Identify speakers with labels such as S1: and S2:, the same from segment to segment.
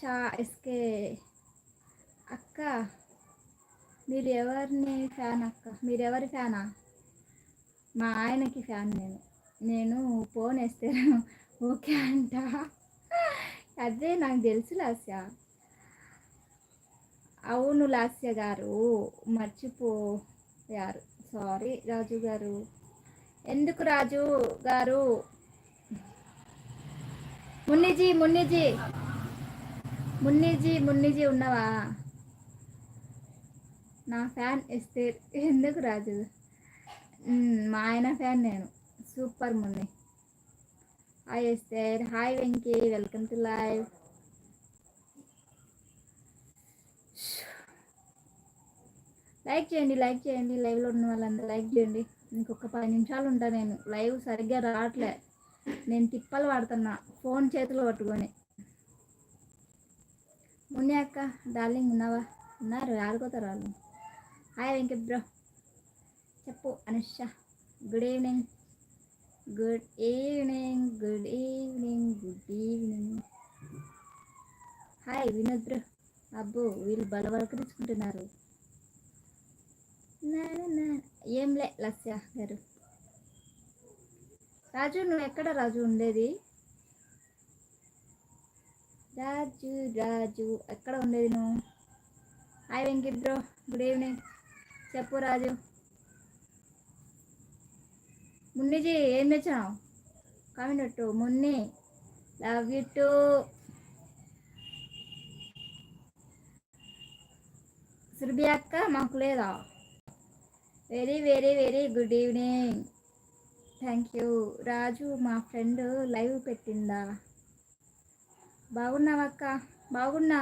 S1: Shah SK అక్క, మీరు ఎవరిని ఫ్యాన్ అక్క? మీరు ఎవరి ఫ్యానా? మా ఆయనకి ఫ్యాన్ నేను ఫోన్ వేస్తే ఓకే అంట. అదే నాకు తెలుసు లాస్య. అవును లాస్య గారు, మర్చిపోయారు. సారీ రాజు గారు. ఎందుకు రాజు గారు? మున్నిజీ మున్నిజీ మున్నిజీ మున్నిజీ ఉన్నవా? నా ఫ్యాన్ ఇస్తే ఎందుకు రాజు? మా ఆయన ఫ్యాన్ నేను. Super Munni. Hi Esther, hi Venky, welcome to live. Like చేయండి, లైక్ చేయండి. లైవ్లో ఉన్న వాళ్ళందరూ లైక్ చేయండి. ఇంకొక 10 నిమిషాలు ఉంటా. నేను లైవ్ సరిగ్గా రావట్లే, నేను తిప్పలు పడుతున్నా ఫోన్ చేతిలో పట్టుకొని. ముని అక్క డార్లింగ్ ఉన్నావా? ఉన్నారు, ఆడుకోతారు వాళ్ళు. హాయ్ వెంకట్ బ్రో, చెప్పు. Anusha good evening. Good evening, good evening, good evening. Hi Vinod bro. అబ్బో వీళ్ళు బలవలకరించుకుంటున్నారు. ఏంలే లస్య గారు. రాజు నువ్వు ఎక్కడ రాజు ఉండేది? రాజు రాజు ఎక్కడ ఉండేది నువ్వు? Hi Venkat bro, good evening. చెప్పు రాజు. మున్నిజీ ఏం తెచ్చావు? కామెంట్ పెట్టు. Munni love you too. Surabhi అక్క మాకు లేదా? Very very very good evening. Thank you. Raju మా ఫ్రెండ్ లైవ్ పెట్టిందా? బాగున్నావక్క? బాగున్నా.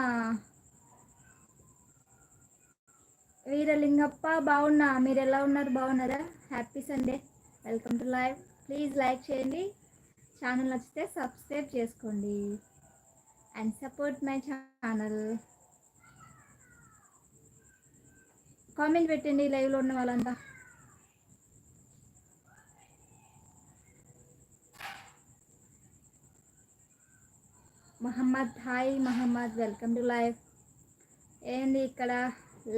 S1: వీరలింగప్ప బాగున్నా. మీరు ఎలా ఉన్నారు? బాగున్నారా? Happy Sunday. Welcome to live. Please like చేయండి. ఛానల్ నచ్చితే సబ్స్క్రైబ్ చేసుకోండి and support my channel. Comment పెట్టండి లైవ్లో ఉన్న వాళ్ళంతా. Mohammed, hi Mohammed, welcome to live. ఏంది ఇక్కడ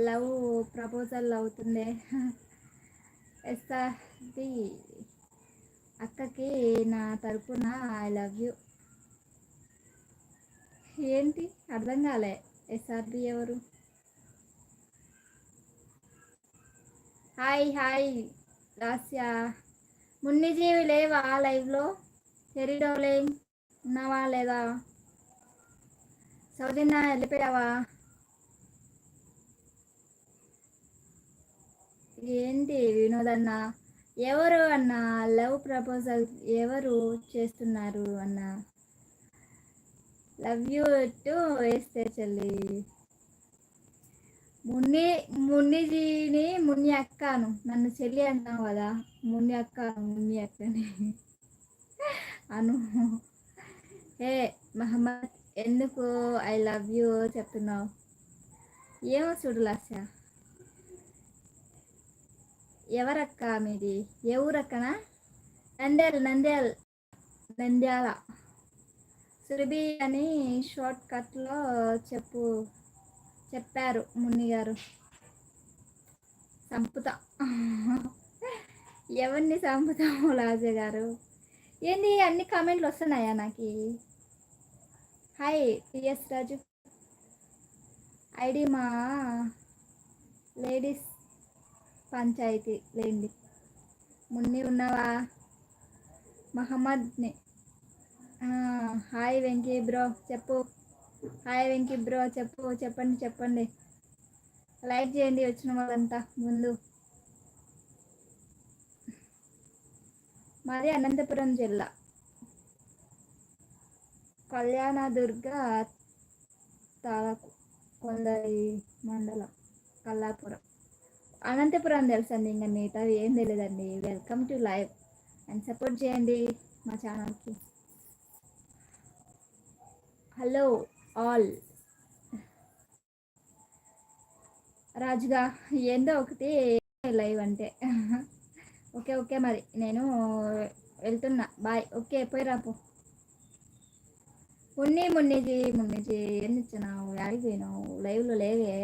S1: లవ్ ప్రపోజల్ అవుతుంది? ఎస్ఆర్ది అక్కకి నా తరపున ఐ లవ్ యూ. ఏంటి అర్థం కాలే. ఎస్ఆర్బి ఎవరు? Hi hi Lasya. మున్నిజీవి లేవా లైవ్లో? తెరిడోలింగ్ ఉన్నావా లేదా? సౌజన్య వెళ్ళిపోయావా? ఏంటి వినోదన్న? ఎవరు అన్న లవ్ ప్రపోజల్ ఎవరు చేస్తున్నారు అన్న? లవ్ యూ టు వేస్తే చెల్లి. మున్నిజీని మున్ని అక్కను, నన్ను చెల్లి అన్నావు కదా. మున్ని అక్కను, మున్ని అక్కని అను. ఏ మహమ్మద్, ఎందుకు ఐ లవ్ యూ చెప్తున్నావు? ఏమో చూడు లాస్య. ఎవరక్క మీది? ఏ ఊరక్కనా? నంద్యాల. సురభి అని షార్ట్ కట్లో చెప్పారు మున్ని గారు. సంపుతా. ఎవరిని చంపుతాము లాజే గారు? ఏంది అన్ని కామెంట్లు వస్తున్నాయా నాకు? హాయ్ టిఎస్ రాజు. ఐడి మా లేడీస్ పంచాయతీ లేండి. మున్ని ఉన్నావా? మహమ్మద్ని. హాయ్ వెంకీ బ్రో చెప్పు. హాయ్ వెంకీ బ్రో చెప్పండి. లైక్ చేయండి వచ్చిన వాళ్ళంతా. ముందు మాది అనంతపురం జిల్లా, కళ్యాణదుర్గ తాలూకు, కొందరి మండలం, కల్లాపురం. అనంతపురం తెలుసండి, ఇంకా మిగతా ఏం తెలియదండి. Welcome to live and support చేయండి మా ఛానల్కి. Hello all. రాజుగా ఏందో ఒకటి లైవ్ అంటే. ఓకే మరి నేను వెళ్తున్నా, బాయ్. ఓకే పోయి రాపు. మున్నిజీ మున్నిజీ ఎన్ని ఇచ్చినావు యాడికి పోయినావు లైవ్లో లేవే